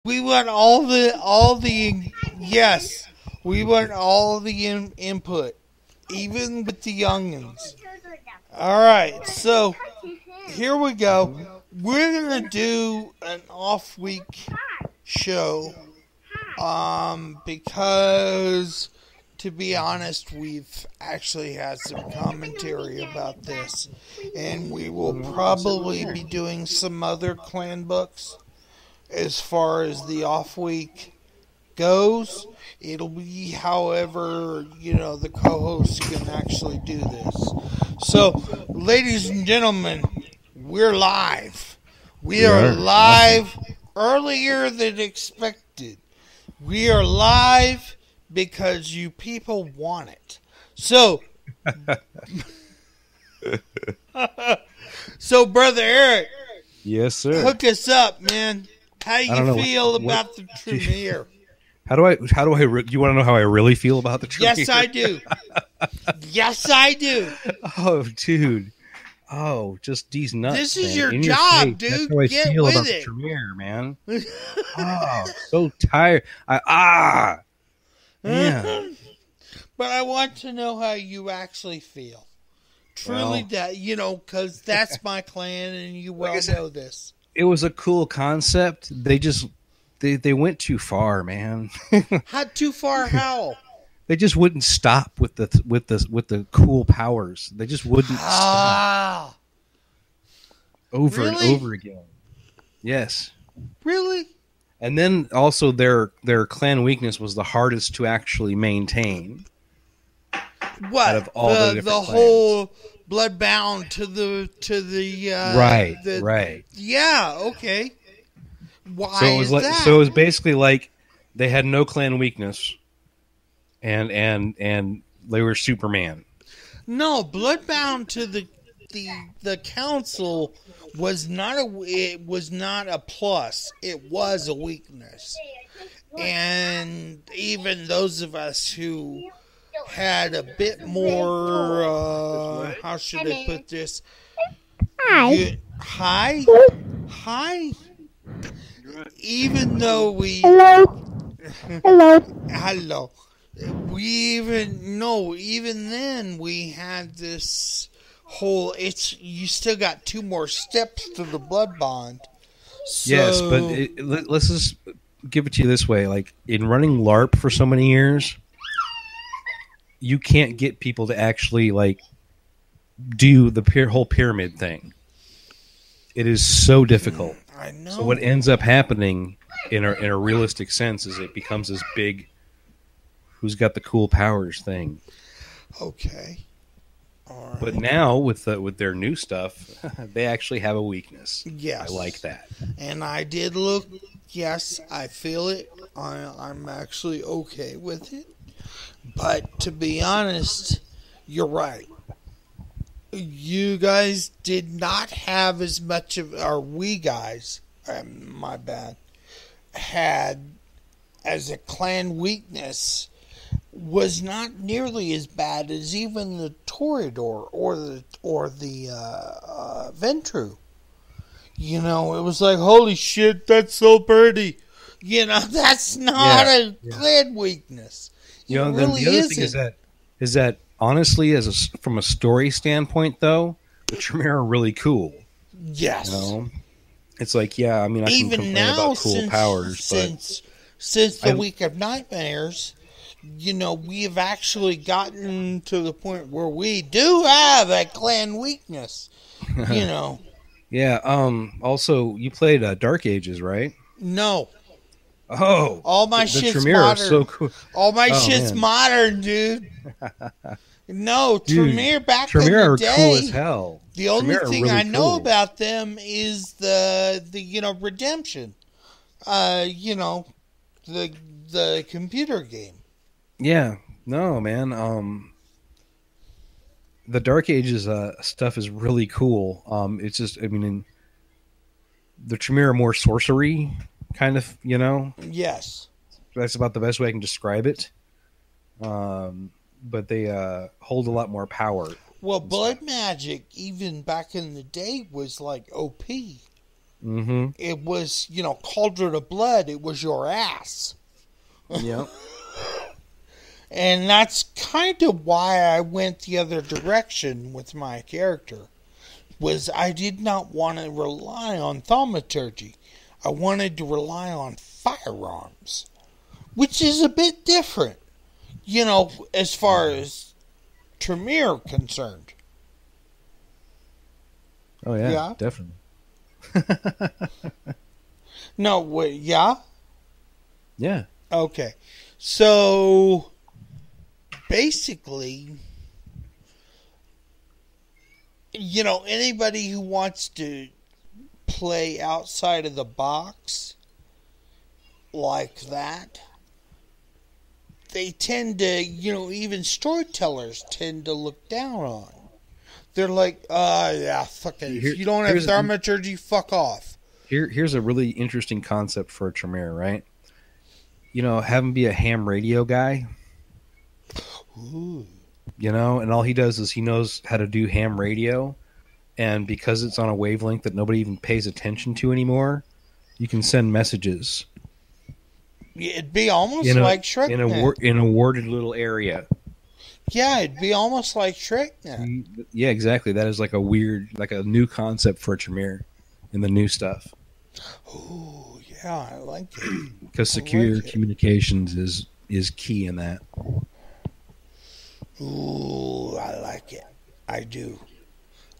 We want yes. We want all the input, even with the youngins. All right, so here we go. We're gonna do an off week show, because to be honest, we've actually had some commentary about this, and we will probably be doing some other clan books as far as the off week goes. It'll be however, the co-hosts can actually do this. So, ladies and gentlemen, we're live. We are live earlier than expected. We are live because you people want it. So, Brother Eric. Yes, sir. Hook us up, man. How do you feel about the Tremere? How do I, you want to know how I really feel about the Tremere? Yes, I do. Yes, I do. Oh, dude. Oh, just these nuts. This is man. your In job, your dude. That's how I Get feel with about it. The Tremere, man. Oh, so tired. Man. But I want to know how you actually feel. Truly, because that's my clan, and you know this. It was a cool concept. They went too far, man. How too far? How? They just wouldn't stop with the cool powers. They just wouldn't stop. Over and over again. Yes. Really? And then also their clan weakness was the hardest to actually maintain. What? Out of all the whole bloodbound to the right. Yeah. Okay. Why is that? So it was basically like they had no clan weakness, and they were Superman. No, bloodbound to the council was not a plus. It was a weakness, and even those of us who had a bit more, how should I put this? Hi. Even though we... Hello. Even then we had this whole... You still got 2 more steps to the blood bond. So, yes, but let's just give it to you this way. Like, in running LARP for so many years, you can't get people to actually, like, do the whole pyramid thing. It is so difficult. I know. So what ends up happening in a realistic sense is it becomes this big who's got the cool powers thing. Okay. All right. But now with their new stuff, they actually have a weakness. Yes. I like that. And I did look. Yes, I feel it. I'm actually okay with it. But to be honest, you're right. You guys did not have as much of, or we guys, my bad, had as a clan weakness was not nearly as bad as even the Toreador or the Ventru. It was like, holy shit, that's so pretty. That's not a clan weakness. The other thing is that honestly, from a story standpoint, though, the Tremere are really cool. Yes. It's like, I can complain about cool powers, but since the Week of Nightmares, we have actually gotten to the point where we do have a clan weakness. Yeah. Also, you played Dark Ages, right? No. Oh, all my shit's Tremere modern. So cool. All my shit's modern, dude. No, Tremere back in the Tremere day. Are cool as hell. The only thing really I know about them is the Redemption. The computer game. Yeah. No, man. The Dark Ages stuff is really cool. It's just, the Tremere are more sorcery, kind of, Yes. That's about the best way I can describe it. But they hold a lot more power. Well, blood magic, even back in the day, was like OP. Mm-hmm. It was, Cauldron of Blood. It was your ass. Yep. And that's kind of why I went the other direction with my character. Was I did not want to rely on thaumaturgy. I wanted to rely on firearms. Which is a bit different. As far as Tremere concerned. Oh, yeah. Definitely. No, wait, yeah? Yeah. Okay. So, basically, anybody who wants to play outside of the box like that, they tend to, even storytellers tend to look down on. They're like, yeah, fuck it. If you don't have thaumaturgy, fuck off. Here's a really interesting concept for a Tremere, right? Have him be a ham radio guy. Ooh. And all he does is he knows how to do ham radio, and because it's on a wavelength that nobody even pays attention to anymore, you can send messages. It'd be almost like Shrek in a warded little area. Yeah, it'd be almost like Shrek now. Yeah, exactly. That is like a new concept for a Tremere in the new stuff. Oh, yeah, I like it. Because secure communications is key in that. Ooh, I like it. I do.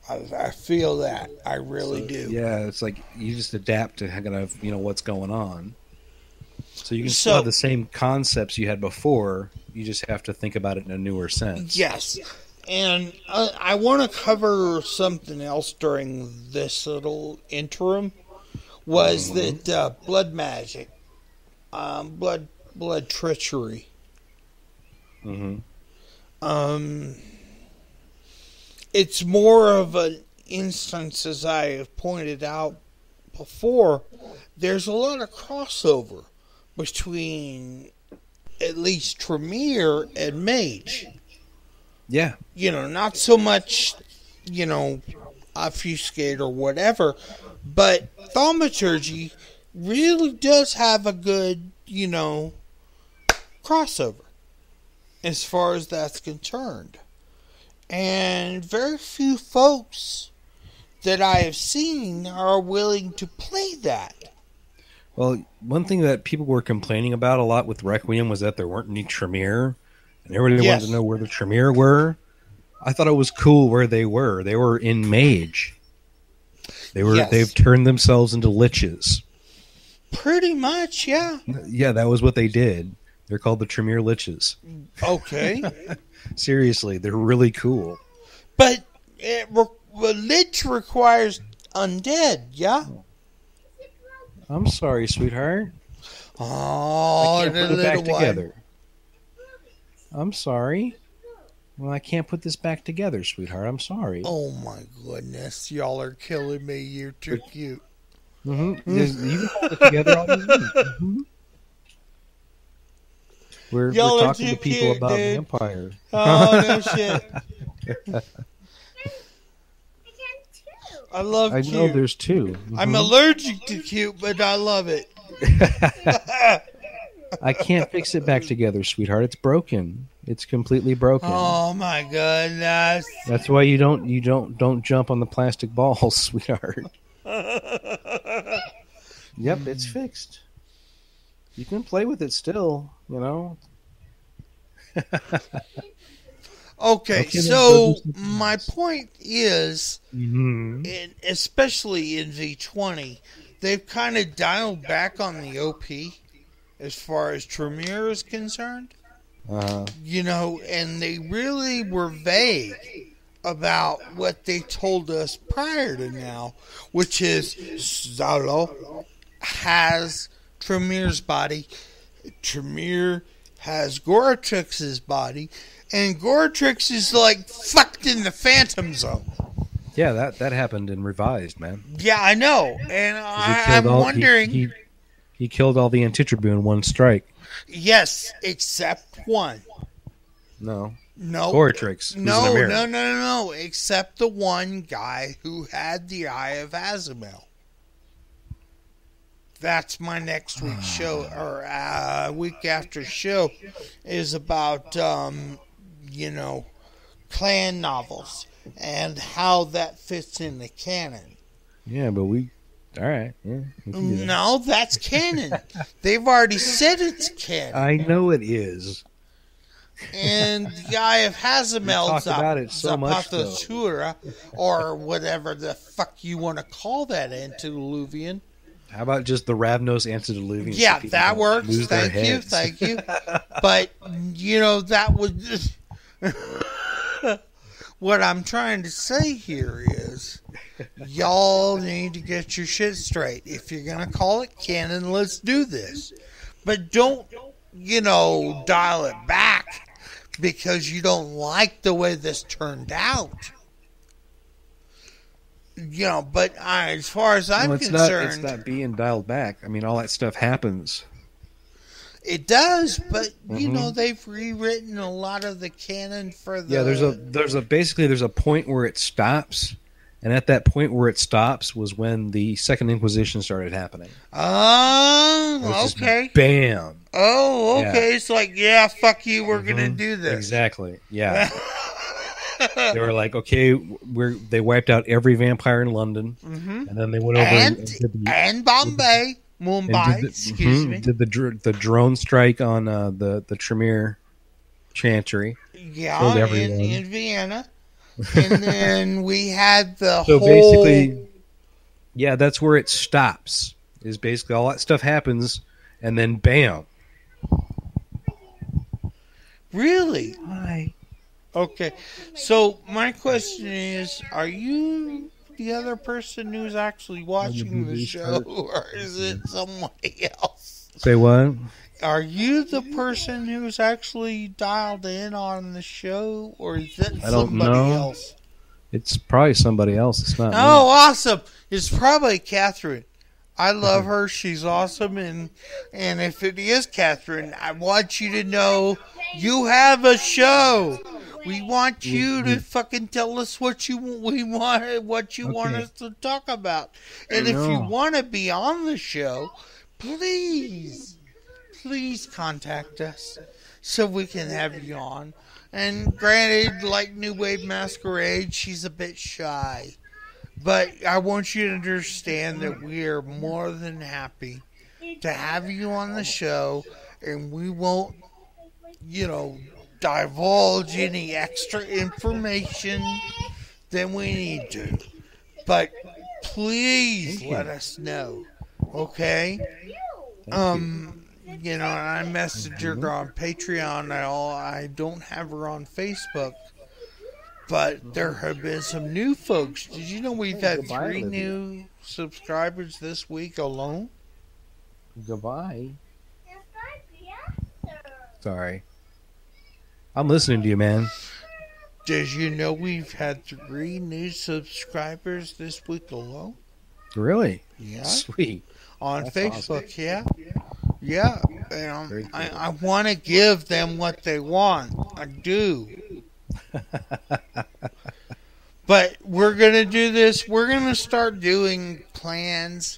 I feel that. I really do. Yeah, it's like you just adapt to kind of what's going on. So you can still have the same concepts you had before. You just have to think about it in a newer sense. Yes. And I want to cover something else during this little interim. Was that blood magic, blood treachery. Mm-hmm. It's more of an instance, as I have pointed out before. There's a lot of crossover between at least Tremere and Mage. Yeah. Not so much, obfuscate or whatever, but thaumaturgy really does have a good, crossover as far as that's concerned. And very few folks that I have seen are willing to play that. Well, one thing that people were complaining about a lot with Requiem was that there weren't any Tremere, and everybody wanted to know where the Tremere were. I thought it was cool where they were. They were in Mage. They've turned themselves into liches. Pretty much, yeah. Yeah, that was what they did. They're called the Tremere liches. Okay. Seriously, they're really cool. But lich requires undead, yeah? I'm sorry, sweetheart. Oh, I can't put it back together. I'm sorry. Well, I can't put this back together, sweetheart. I'm sorry. Oh, my goodness. Y'all are killing me. You're too cute. Mm-hmm. You can hold it together all you need. Mm-hmm. We're talking to people cute, about dude. vampires. Oh, no shit. I love cute. I know there's two. Mm-hmm. I'm allergic to cute, but I love it. I can't fix it back together, sweetheart. It's broken. It's completely broken. Oh my goodness. That's why you don't jump on the plastic balls, sweetheart. Yep, it's fixed. You can play with it still, Okay, so my point is, especially in V20, they've kind of dialed back on the OP as far as Tremere is concerned. And they really were vague about what they told us prior to now, which is Zalo has Tremere's body, Tremere has Goratrix's body, and Goratrix is like fucked in the Phantom Zone. Yeah, that happened in Revised, man. Yeah, I know, and I'm wondering. He killed all the Antitribu in one strike. Yes, except one. No. Goratrix. No. Except the one guy who had the Eye of Azamel. That's my next week's show, or week after show, is about, clan novels and how that fits in the canon. Yeah, but all right. Yeah, we can do that. No, that's canon. They've already said it's canon. I know it is. And the Eye of Hazamel's about it so much, though. Zapathasura, or whatever the fuck you want to call that antediluvian. How about just the Ravnos antediluvian? Yeah, that works. Thank you. But, that was just... What I'm trying to say here is, y'all need to get your shit straight. If you're going to call it canon, let's do this. But don't, dial it back because you don't like the way this turned out. But as far as I'm concerned... It's not being dialed back. I mean, all that stuff happens. It does, but, they've rewritten a lot of the canon for the... Yeah, there's a point where it stops, and at that point where it stops was when the Second Inquisition started happening. Oh, okay. Bam. Oh, okay. Yeah. It's like, yeah, fuck you, we're going to do this. Exactly, yeah. They were like, okay, they wiped out every vampire in London, and then they went over and Bombay, Mumbai, excuse me. Did the drone strike on the Tremere Chantry? Yeah, in Vienna, and then we had the so whole. Basically, yeah, that's where it stops. Is basically all that stuff happens, and then bam. Really? Why? Okay, so my question is, are you the other person who's actually watching the show, or is it somebody else? Say what? Are you the person who's actually dialed in on the show, or is it somebody else? It's probably somebody else. It's not me. Oh, awesome. It's probably Catherine. I love her. She's awesome. And if it is Catherine, I want you to know you have a show. We want you to fucking tell us what you want us to talk about. And if you want to be on the show, please contact us so we can have you on. And granted, like New Wave Masquerade, she's a bit shy. But I want you to understand that we are more than happy to have you on the show, and we won't, divulge any extra information than we need to. But please let us know, okay? I messaged her on Patreon. I don't have her on Facebook. But there have been some new folks. Did you know we've had 3 new subscribers this week alone? Goodbye. Sorry. I'm listening to you, man. Did you know we've had 3 new subscribers this week alone? Really? Yeah. Sweet. On That's Facebook, awesome. Yeah. I want to give them what they want. I do. But we're going to do this. We're going to start doing plans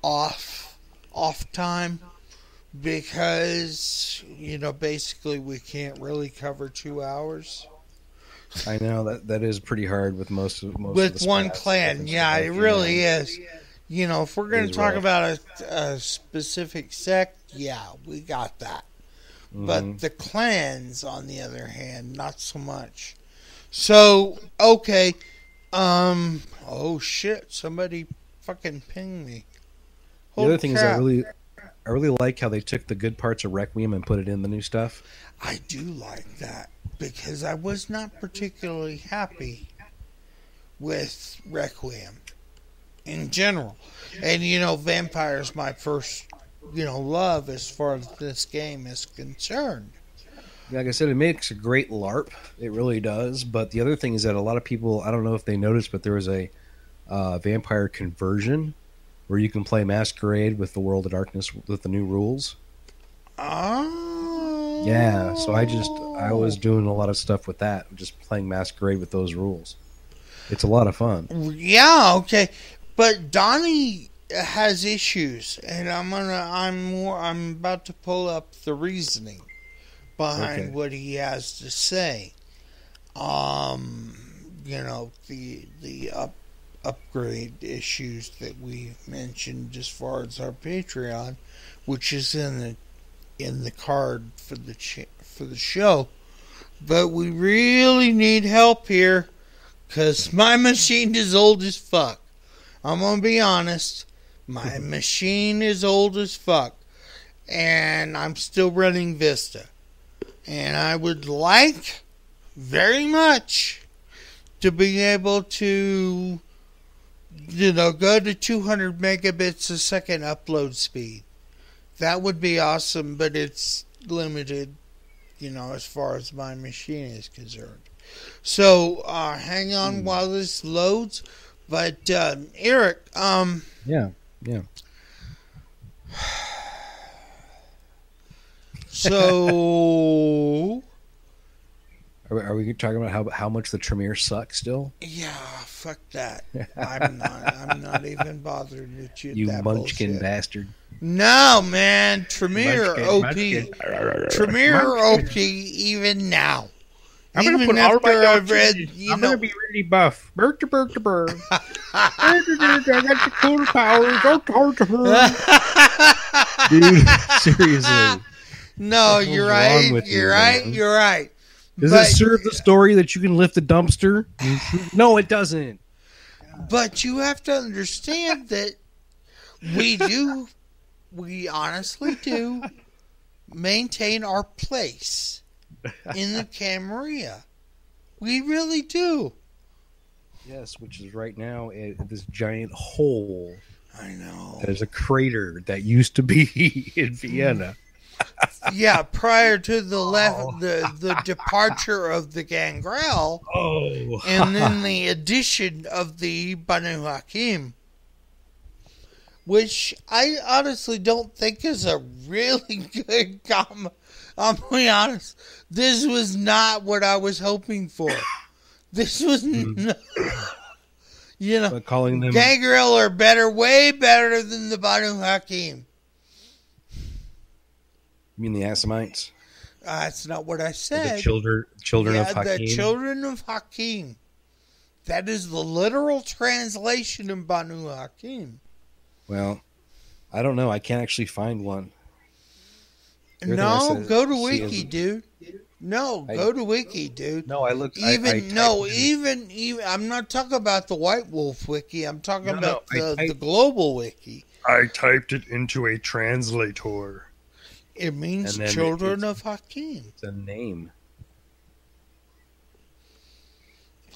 off time because, basically we can't really cover 2 hours. I know that is pretty hard with most of one clan. Yeah, it really is. If we're going to talk about a specific sect, yeah, we got that. Mm-hmm. But the clans, on the other hand, not so much. So, okay. Oh shit, somebody fucking pinged me. Holy the other thing crap. Is I really like how they took the good parts of Requiem and put it in the new stuff. I do like that because I was not particularly happy with Requiem in general. And Vampire's my first, love as far as this game is concerned. Like I said, it makes a great LARP. It really does. But the other thing is that a lot of people, I don't know if they noticed, but there was a Vampire conversion where you can play Masquerade with the World of Darkness with the new rules. Oh. Yeah, so I was doing a lot of stuff with that, just playing Masquerade with those rules. It's a lot of fun. Yeah, okay. But Donnie has issues, and I'm about to pull up the reasoning behind Okay. what he has to say. The upgrade issues that we mentioned as far as our Patreon, which is in the card for for the show. But we really need help here, cause my machine is old as fuck. I'm gonna be honest. My machine is old as fuck, and I'm still running Vista. And I would like very much to be able to, go to 200 megabits a second upload speed. That would be awesome, but it's limited, as far as my machine is concerned. So, hang on while this loads. But, Eric, Yeah. Yeah. so, Are we talking about how much the Tremere sucks still? yeah, fuck that. I'm not even bothered with You that munchkin bullshit. bastard. No, man, Tremere Munchkin, OP. munchkin. Tremere Munchkin. OP even now. I'm Even gonna put all after my I've read, I'm gonna be really buff. Burr to burr to burr. I got the cool powers. Dude, seriously. No, What the you're hell's wrong right. with you, You're right. man? You're right. Does But- it serve the story that you can lift a dumpster? No, it doesn't. But you have to understand that we honestly do maintain our place in the Camarilla. We really do. Yes, which is right now this giant hole. I know. There's a crater that used to be in Vienna. Yeah, prior to the departure of the Gangrel, Oh. and then the addition of the Banu Hakim, which I honestly don't think is a really good I'm being honest. This was not what I was hoping for. This was, But calling them Gangrel are better, way better than the Banu Hakim. You mean the Assamites? That's not what I said. The children of Hakim? The children of Hakim. That is the literal translation of Banu Hakim. Well, I don't know. I can't actually find one. Everything I No, said- go to see Wiki, is- dude. No, go to Wiki, dude. No, I looked. Even I'm not talking about the White Wolf Wiki. I'm talking about the global Wiki. I typed it into a translator. It means And then children of Hakim. It's a name.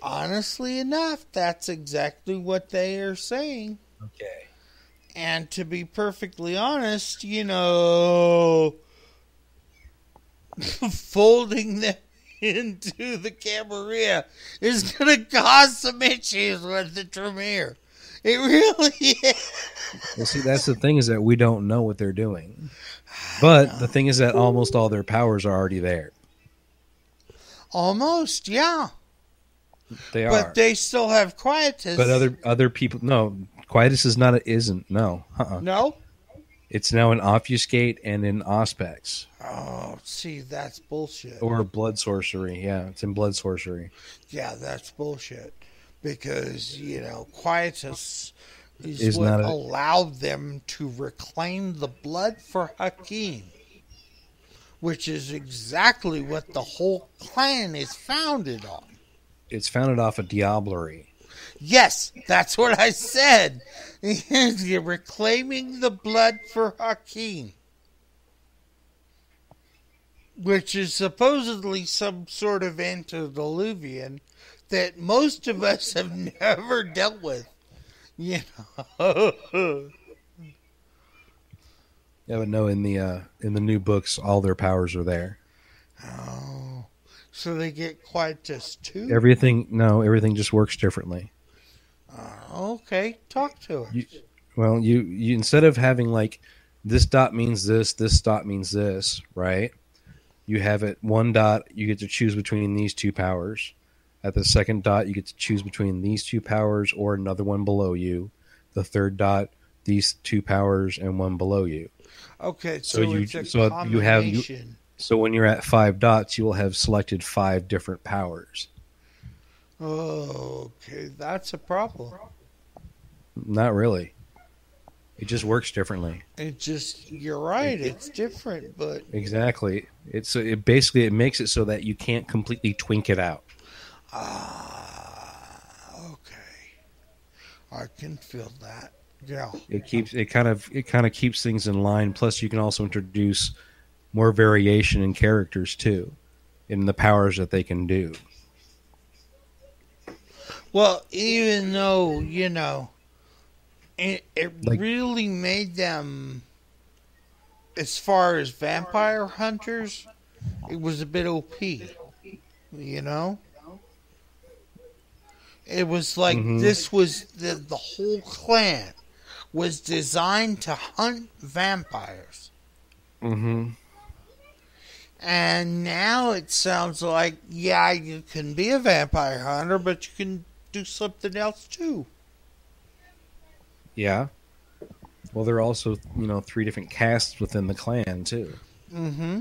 Honestly enough, that's exactly what they are saying. Okay. And to be perfectly honest, folding them into the Camarilla is going to cause some issues with the Tremere. It really is. Well, see, that's the thing is that we don't know what they're doing. But the thing is that almost all their powers are already there. Almost, yeah. They are. But they still have Quietus. But other people, no. Quietus isn't. No. No? It's now an Obfuscate and an Auspex. Oh, see, that's bullshit. Or Blood Sorcery. Yeah, it's in Blood Sorcery. Yeah, that's bullshit. Because, Quietus Is what not allowed them to reclaim the blood for Hakim. Which is exactly what the whole clan is founded on. It's founded off of Diablerie. Yes, that's what I said. You're reclaiming the blood for Hakim. Which is supposedly some sort of antediluvian that most of us have never dealt with. Yeah, but no, in the new books, all their powers are there. Oh, so they get Quietus too? Everything just works differently. Okay, talk to us. You instead of having like this dot means this dot means this, right? You have it one dot, you get to choose between these two powers. At the second dot, you get to choose between these two powers or another one below you. The third dot, these two powers and one below you. Okay, So you it's a so you have you, combination. so when you're at 5 dots, you will have selected 5 different powers. Oh, okay, that's a problem. Not really. It just works differently. You're right, it's different, but Exactly. It basically it makes it so that you can't completely twink it out. okay. I can feel that. Yeah. It kind of keeps things in line. Plus, you can also introduce more variation in characters too, in the powers that they can do. Well, even though, it Like, really made them, as far as vampire hunters, it was a bit OP, you know? It was like this was the whole clan was designed to hunt vampires. mm-hmm. And now it sounds like, yeah, you can be a vampire hunter, but you can do something else too. Yeah. Well, there are also 3 different castes within the clan too. Mm-hmm.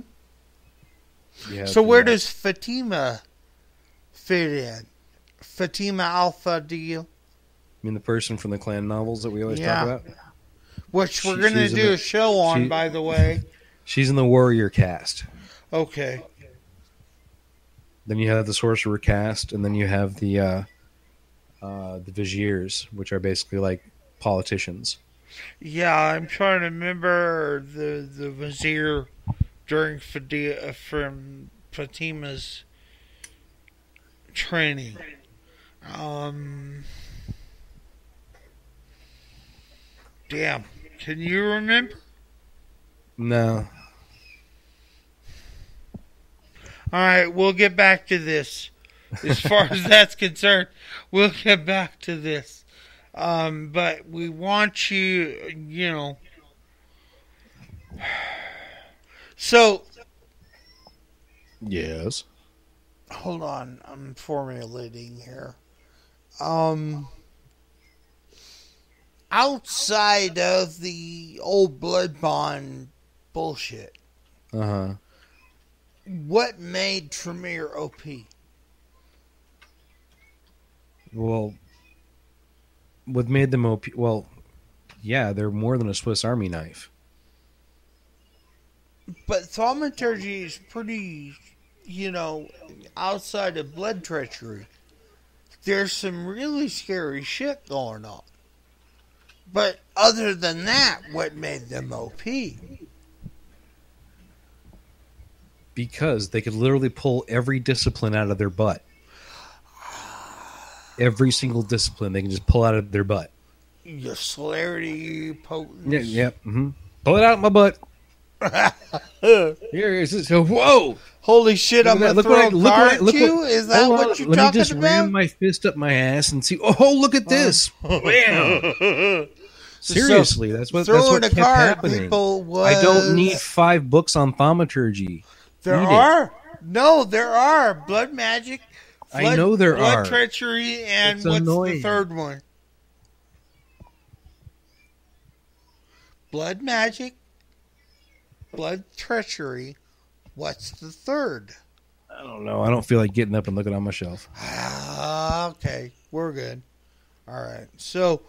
Yeah. So where does Fatima fit in? Fatima Alpha deal? I mean, the person from the clan novels that we always talk about? Which we're going to do a show on, by the way. She's in the warrior caste. Okay. Then you have the sorcerer caste, and then you have the viziers, which are basically like politicians. Yeah, I'm trying to remember the vizier during from Fatima's training. Damn. Can you remember? No. All right, we'll get back to this. As far as that's concerned, we'll get back to this. But we want you, So, Yes. hold on. I'm formulating here. Outside of the old blood bond bullshit, Uh-huh. what made Tremere OP? Well, what made them OP? Well, yeah, they're more than a Swiss Army knife. But thaumaturgy is pretty, outside of blood treachery. There's some really scary shit going on. But other than that, what made them OP? Because they could literally pull every discipline out of their butt. Every single discipline they can just pull out of their butt. Your celerity, potence. Yeah. Mm-hmm. Pull it out of my butt. Here is this. Whoa! Holy shit! I'm gonna throw a card at you. Is that what you're talking about? Let me just ram my fist up my ass and see. Oh, look at this! Bam! Seriously, that's what kept happening. I don't need 5 books on thaumaturgy. There are blood magic. I know there are blood treachery, and what's the third one? Blood magic, blood treachery. What's the third? I don't know. I don't feel like getting up and looking on my shelf. Okay, we're good. All right. So,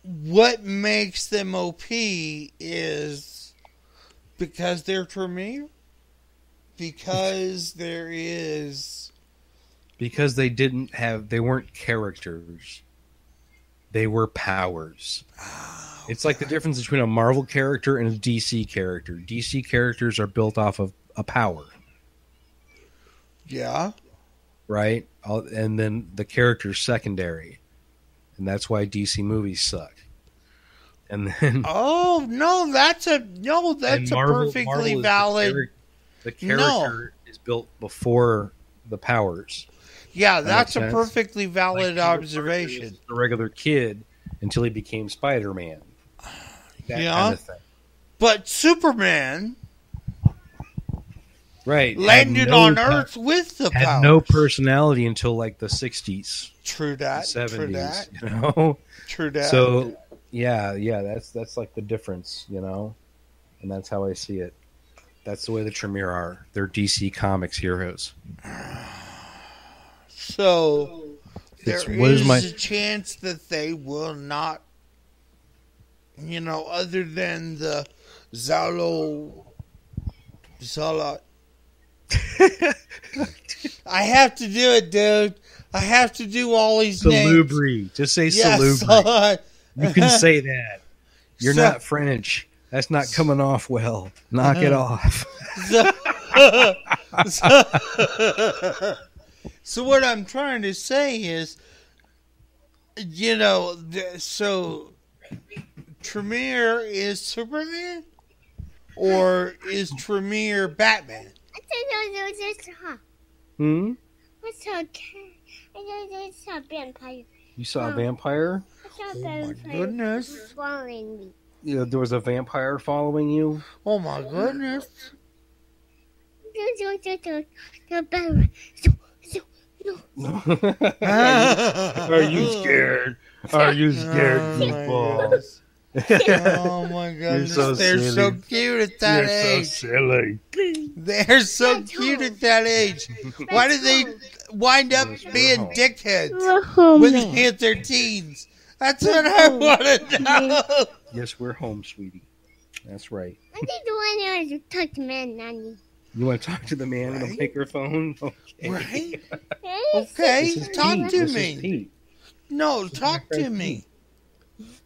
what makes them OP is because they're Tremere? Because Because they weren't characters. They were powers. Okay. It's like the difference between a Marvel character and a DC character. DC characters are built off of a power. Yeah. Right? And then the character's secondary. And that's why DC movies suck. And then that's a perfectly valid. The character is built before the powers. Yeah, that's a perfectly valid observation. A regular kid until he became Spider-Man. That kind of thing. But Superman, right, landed on Earth with the powers. Had no personality until like the 60s. True that. 70s, True that. You know? True that. Yeah. That's like the difference, and that's how I see it. That's the way the Tremere are. They're DC Comics heroes. So It's there what is my is a chance that they will not, other than the Zala. I have to do it, dude. I have to do all these names. Salubri. Just say Yes, Salubri. You can say that. You're So- not French. That's not coming off well. Knock it off. So what I'm trying to say is, so Tremere is Superman, or is Tremere Batman? Hmm? It's okay. I saw a vampire. You saw a vampire? I saw a Oh my vampire goodness! following me. Yeah, there was a vampire following you? Oh my goodness! The vampire. Are you scared? Are you scared, Oh my people? goodness. Oh my goodness! so They're silly. so cute at that age. silly. They're so cute at that age. Why do they wind up being dickheads when they hit their teens? That's what I want to know. Yes, we're home, sweetie. That's right. I think the one who touched man, Nanny. You want to talk to the man with Right? the microphone? Okay. Right? Hey, Okay, This is talk Pete. to This is me. Pete. No, talk to me.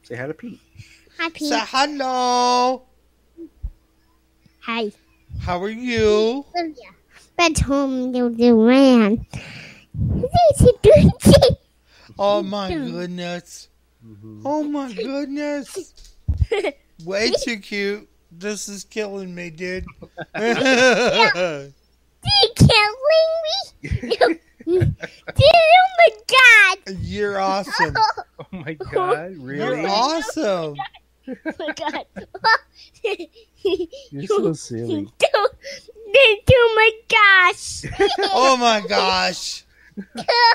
Say hi to Pete. happy. Say hello. Hi. How are you? But home the man. This is good. Oh my goodness. Oh my goodness. Way too cute. This is killing me, dude. You killing me? Oh my god. You're awesome. Oh my God! Really? You're awesome. Oh my god. You're so silly. Oh my gosh. Oh my gosh.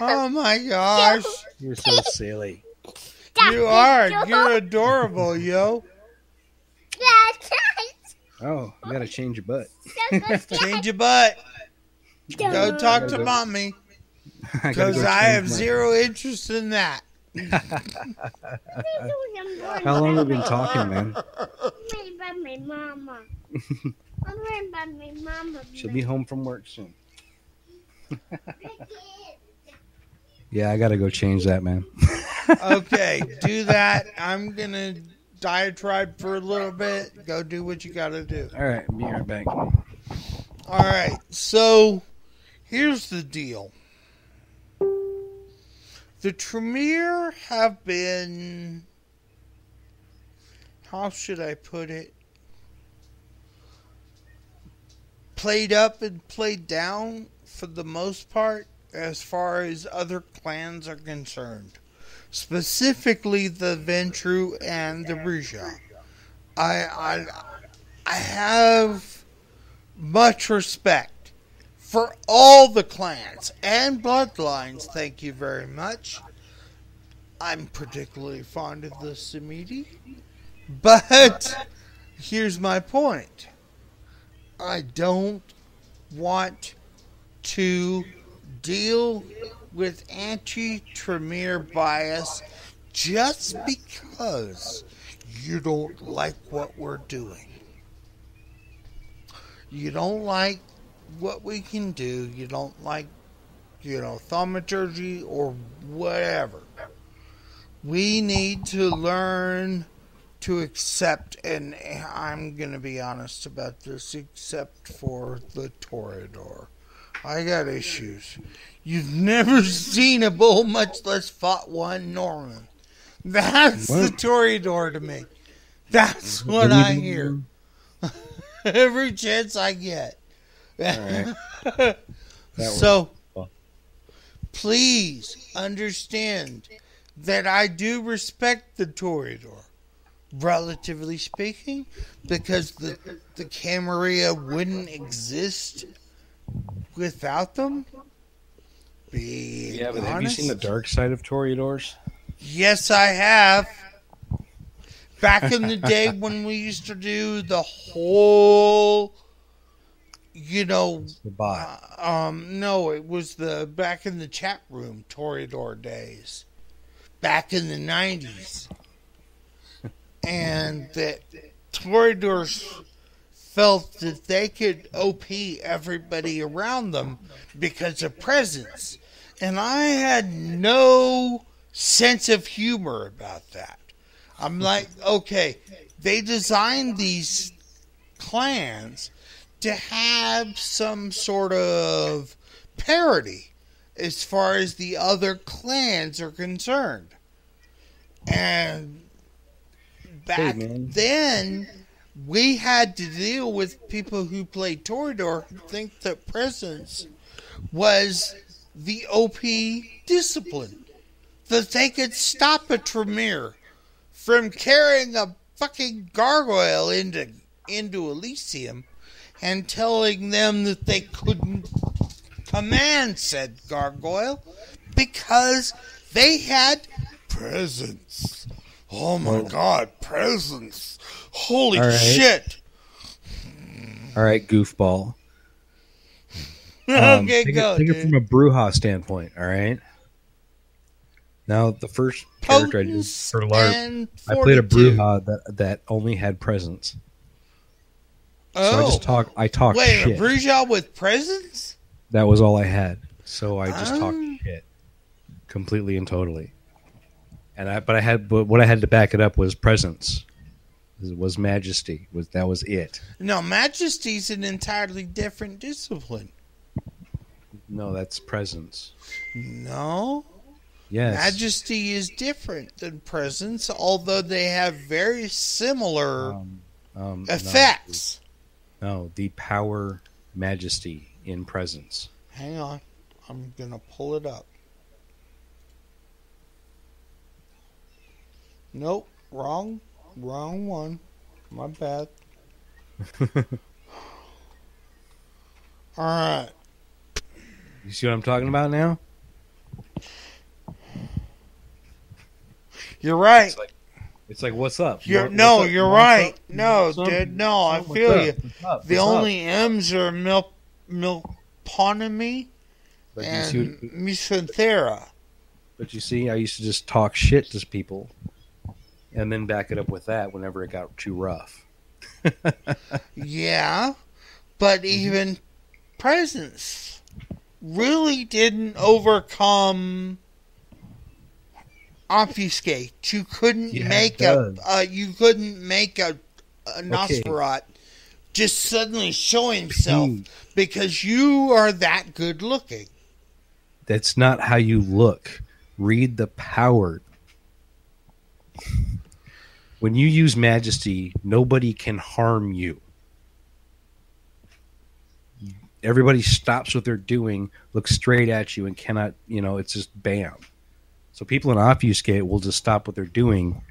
Oh my gosh. You're so silly. You are. You're adorable, yo. Oh, you gotta change your butt. Change your butt. Go talk to mommy. I gotta Because go I change have my- zero interest in that. How long have we been talking, man? Worry about my mama. I'm worried about my mama. She'll be home from work soon. Yeah, I gotta go change that, man. Okay, do that. I'm going to diatribe for a little bit. Go do what you got to do. All right, be right back. All right, so here's the deal. The Tremere have been, how should I put it, played up and played down for the most part as far as other clans are concerned. Specifically the Ventru and the Ruja. I have much respect for all the clans and bloodlines, thank you very much. I'm particularly fond of the Samiti. But here's my point. I don't want to deal with anti-Tremere bias just because you don't like what we're doing. You don't like what we can do. You don't like, thaumaturgy or whatever. We need to learn to accept, and I'm going to be honest about this, except for the Toreador. I got issues. You've never seen a bull, much less fought one Norman. That's the Toreador to me. That's what I hear. Every chance I get. All right. So, please understand that I do respect the Toreador, relatively speaking, because the Camarilla wouldn't exist without them. Yeah, but have you seen the dark side of Toreadors? Yes, I have. Back in the day when we used to do the whole, The bot. no, it was the back in the chat room Toreador days, back in the 90s, and that Toreadors felt that they could OP everybody around them because of presence, and I had no sense of humor about that. I'm like, okay, they designed these clans to have some sort of parity as far as the other clans are concerned. And back then, we had to deal with people who played Toreador who think that presence was the OP discipline. That they could stop a Tremere from carrying a fucking gargoyle into Elysium and telling them that they couldn't command said gargoyle because they had presence. Oh my god, presence. Holy shit. All right, goofball. Okay, take go. Take it from a Bruja standpoint, all right? Now, the first character I did for LARP, I played a Bruja that only had presence. Oh. So I talked shit. Wait, a Bruja with presence? That was all I had. So I just talked shit. Completely and totally. But what I had to back it up was presence. It was majesty. That was it. No, majesty's an entirely different discipline. No, that's presence. No. Yes. Majesty is different than presence, although they have very similar effects. No, the power majesty in presence. Hang on. I'm going to pull it up. Nope. Wrong one. My bad. Alright. You see what I'm talking about now? You're right. It's like what's up? You're right. No, dude, no, I feel you. The only M's are milponomy and misanthera. But you see, I used to just talk shit to people and then back it up with that whenever it got too rough. Yeah, but even presence really didn't overcome obfuscate. You couldn't make a Nosferatu just suddenly show himself because you are that good looking. That's not how you look. Read the power. When you use majesty, nobody can harm you. Everybody stops what they're doing, looks straight at you, and cannot, it's just bam. So people in obfuscate will just stop what they're doing.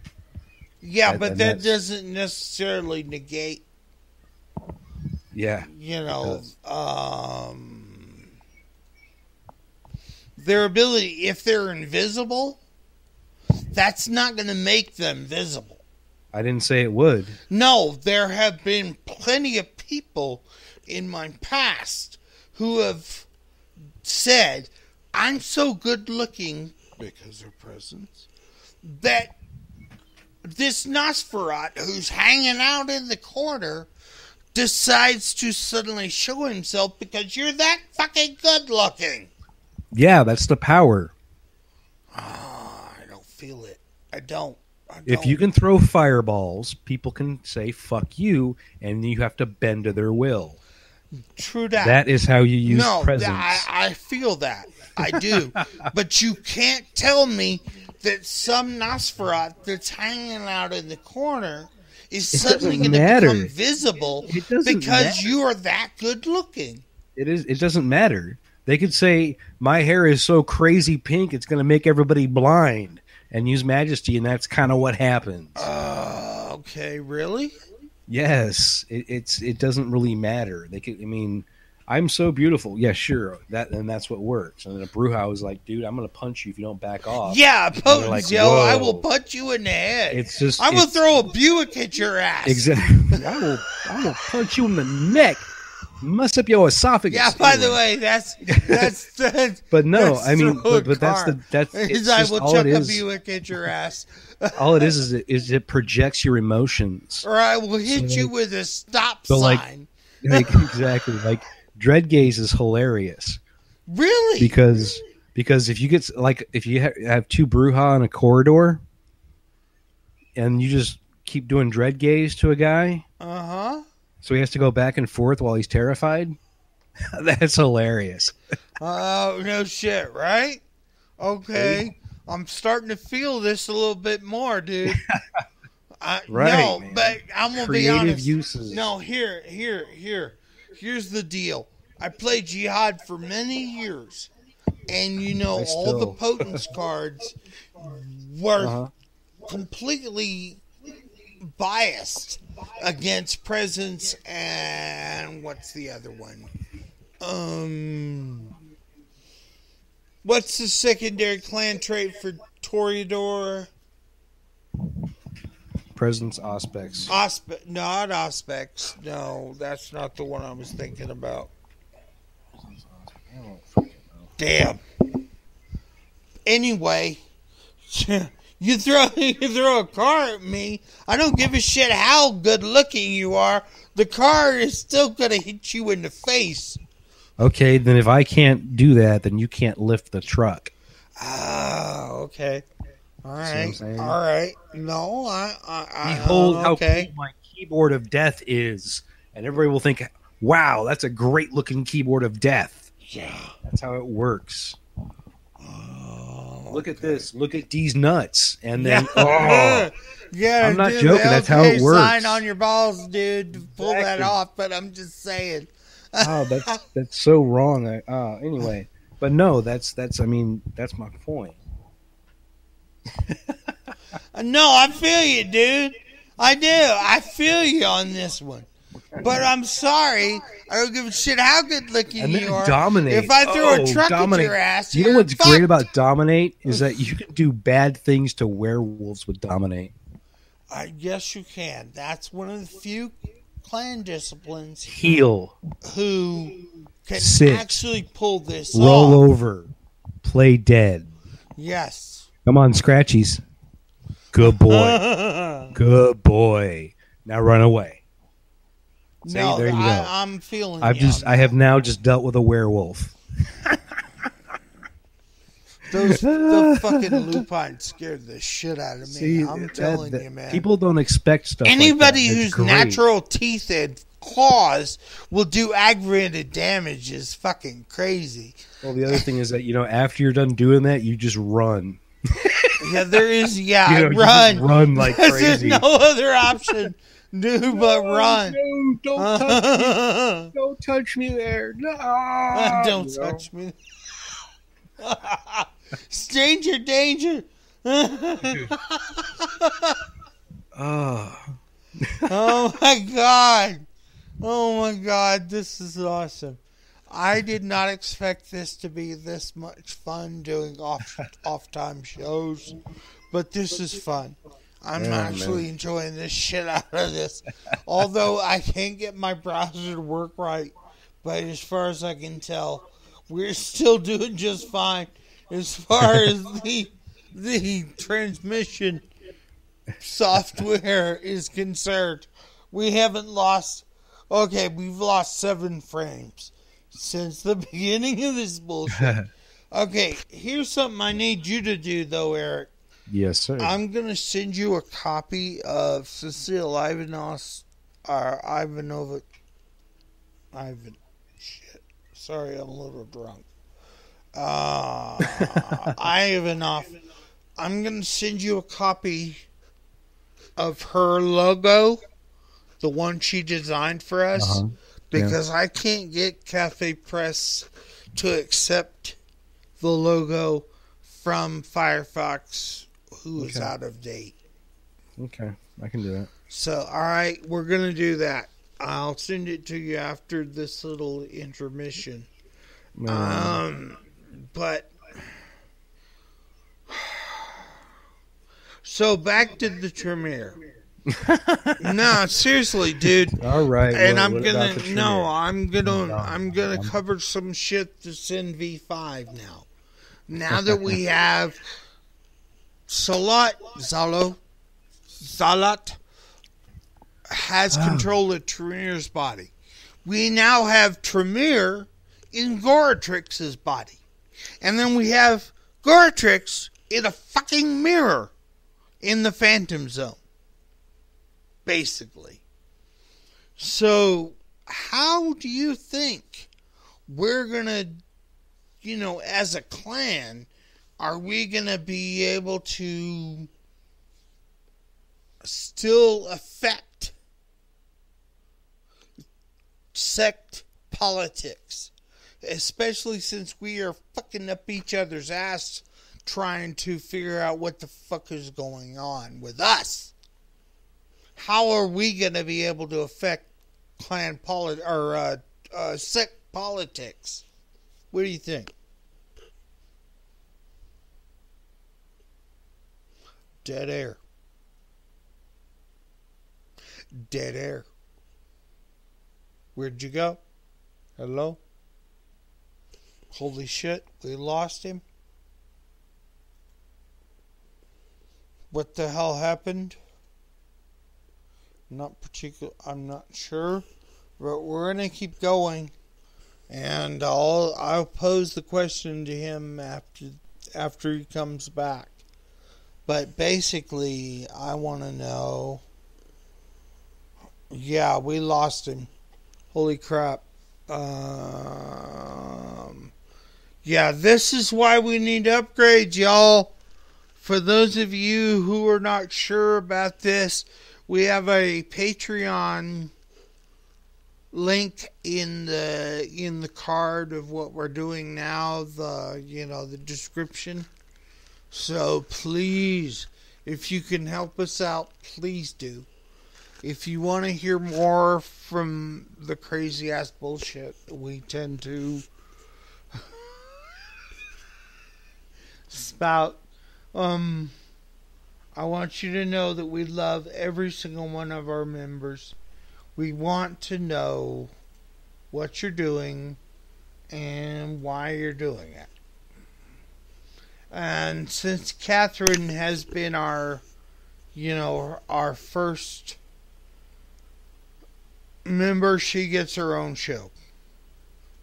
Yeah, but that doesn't necessarily negate. Yeah. Their ability, if they're invisible, that's not going to make them visible. I didn't say it would. No, there have been plenty of people in my past who have said, I'm so good looking because of presence that this Nosferatu who's hanging out in the corner decides to suddenly show himself because you're that fucking good looking. Yeah, that's the power. I don't feel it. I don't. If you can throw fireballs, people can say fuck you, and you have to bend to their will. True that. That is how you use presence. I feel that. I do. But you can't tell me that some Nosferatu that's hanging out in the corner is suddenly going to become visible because you are that good looking. It doesn't matter. They could say, my hair is so crazy pink, it's going to make everybody blind, and use majesty, and that's kind of what happens. Okay, really? Yes, it doesn't really matter. They could, I'm so beautiful. Yeah, sure. That's what works. And then a Bruja was like, dude, I'm gonna punch you if you don't back off. Yeah, they're Potence, like, yo, I "Whoa." will punch you in the head. It's just I will it's- throw a Buick at your ass. Exactly. I will punch you in the neck. Mess up your esophagus. Yeah, by the way, that's But no, that's I mean, throw a but that's car. the that's Is it's I just will all chuck it a is. Buick at your ass. All it is it projects your emotions. Or I will hit you with a stop sign. Like exactly. Like dread gaze is hilarious Really? because if you get if you have two Bruja in a corridor and you just keep doing dread gaze to a guy, so he has to go back and forth while he's terrified. That's hilarious. Oh, no shit, right? Okay. I'm starting to feel this a little bit more, dude. Right, no, man. but I'm going to be Creative honest. uses. No, here's the deal. I played Jihad for many years, and all the Potence cards were completely biased against Presence and what's the other one? What's the secondary clan trait for Toreador? Presence aspects. Not Auspex. No, that's not the one I was thinking about. Damn. Anyway, you throw a car at me. I don't give a shit how good looking you are. The car is still gonna hit you in the face. Okay, then if I can't do that, then you can't lift the truck. Oh, okay. All See what I'm right. saying? All right. No, I Behold how okay. cool my keyboard of death is. And everybody will think, wow, that's a great looking keyboard of death. Yeah. That's how it works. Oh, Look at this. Look at these nuts. And then, yeah, I'm not dude, joking. That's how it works. Sign on your balls, dude, to pull that Exactly. off. But I'm just saying. Oh, that's so wrong. Anyway, but no, that's my point. No, I feel you, dude. I do. I feel you on this one. But I'm sorry. I don't give a shit how good looking And then you are. dominate. If I throw a truck dominate. at your ass, You know you're what's great fucked. about dominate is that you can do bad things to werewolves with dominate. Yes, you can. That's one of the few clan disciplines Heal, who can Sit. actually pull this roll off. over, play dead. Yes. Come on, Scratchies. Good boy. Good boy. Now run away. See, No, there you go. I'm feeling. I you. have now just dealt with a werewolf. The fucking lupine scared the shit out of me. See, I'm telling you, man. People don't expect stuff. Anybody like that. whose It's great. natural teeth and claws will do aggravated damage is fucking crazy. Well, the other thing is that after you're done doing that, you just run. Yeah, there is. Yeah, You just run. run like There's crazy. no other option, dude, but run. No, don't touch me. Don't touch me there. No. Don't touch me. Danger, danger. Oh. Oh my god. Oh my god, this is awesome. I did not expect this to be this much fun doing off time shows, but this is fun. I'm actually enjoying this shit out of this. Although I can't get my browser to work right, but as far as I can tell, we're still doing just fine as far as the transmission software is concerned. We haven't lost. Okay, we've lost 7 frames since the beginning of this bullshit. Okay, here's something I need you to do, though, Eric. Yes, sir. I'm going to send you a copy of Cécile Ivanoff's, or shit. Sorry, I'm a little drunk. Ivanoff. I'm going to send you a copy of her logo, the one she designed for us, because I can't get Cafe Press to accept the logo from Firefox, who is out of date. Okay, I can do that. So, all right, we're going to do that. I'll send it to you after this little intermission. But so back to the Tremere. No, seriously, dude. All right. And what about the Tremere? I'm gonna cover some shit that's in V5 now. Now that we have Salat has control of Tremere's body. We now have Tremere in Goratrix's body. And then we have Goratrix in a fucking mirror in the Phantom Zone. Basically. So, how do you think we're gonna, as a clan, are we gonna be able to still affect sect politics? Especially since we are fucking up each other's ass trying to figure out what the fuck is going on with us. How are we going to be able to affect clan sect politics? What do you think? Dead air. Dead air. Where'd you go? Hello? Holy shit, we lost him. What the hell happened? I'm not sure, but we're gonna keep going, and I'll pose the question to him after he comes back. But basically, I want to know. Yeah, we lost him. Holy crap. Yeah, this is why we need upgrades, y'all. For those of you who are not sure about this, we have a Patreon link in the card of what we're doing now, the description. So please, if you can help us out, please do. If you want to hear more from the crazy ass bullshit we tend to spout, I want you to know that we love every single one of our members. We want to know what you're doing and why you're doing it. And since Catherine has been our first member, she gets her own show,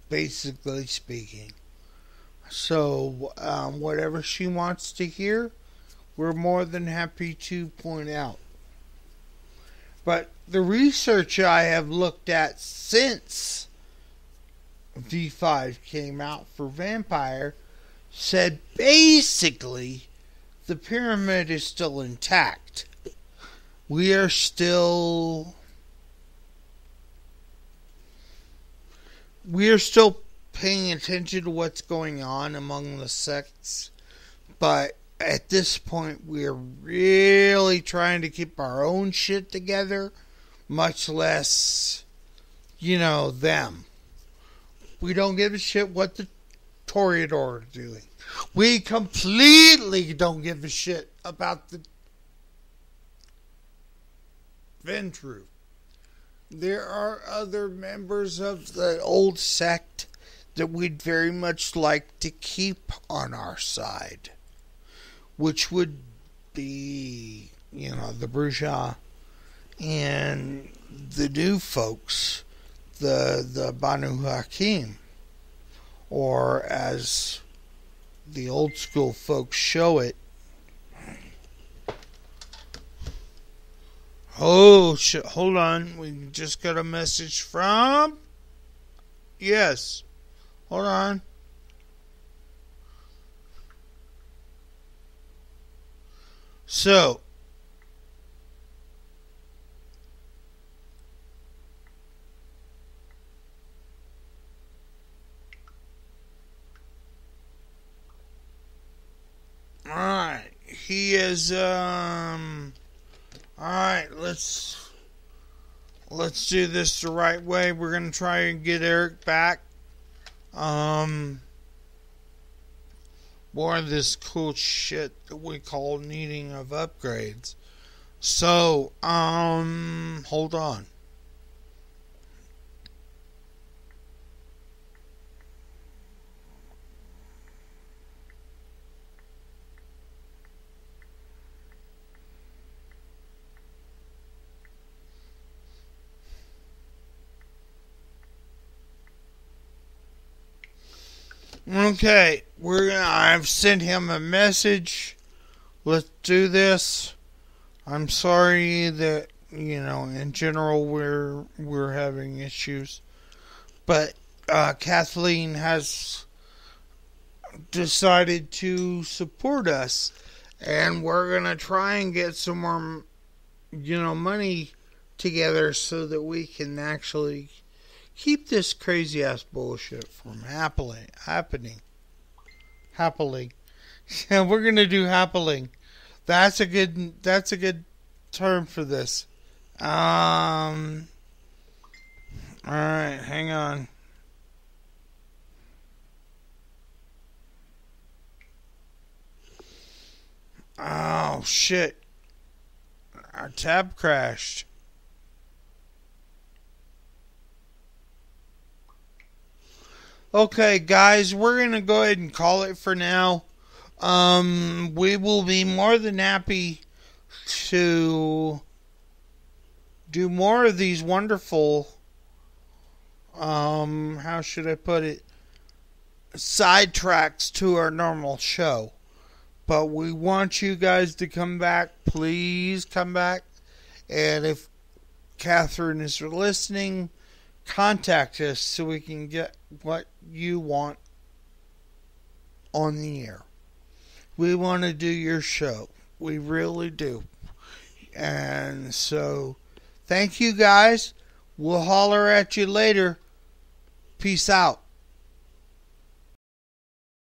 basically speaking. So, whatever she wants to hear, we're more than happy to point out. But the research I have looked at since V5 came out for Vampire said basically the pyramid is still intact. We are still paying attention to what's going on among the sects, but at this point we're really trying to keep our own shit together, much less them. We don't give a shit what the Toreador are doing. We completely don't give a shit about the Ventru. There are other members of the old sect that we'd very much like to keep on our side, which would be, the Bruja and the new folks, the Banu Hakim, or as the old school folks show it. Oh shit! Hold on, we just got a message from. Yes, hold on. So, alright, he is, alright, let's let's do this the right way. We're going to try and get Eric back. More of this cool shit that we call needing of upgrades. So, hold on. Okay, I've sent him a message. Let's do this. I'm sorry that, in general we're having issues. But Kathleen has decided to support us, and we're going to try and get some more money together so that we can actually keep this crazy ass bullshit from happening. Happily. Yeah, we're gonna do happily. That's a good term for this. Alright, hang on. Oh shit. Our tab crashed. Okay, guys, we're going to go ahead and call it for now. We will be more than happy to do more of these wonderful, how should I put it, sidetracks to our normal show. But we want you guys to come back. Please come back. And if Catherine is listening, contact us so we can get what you want on the air. We want to do your show. We really do. And so, thank you guys. We'll holler at you later. Peace out.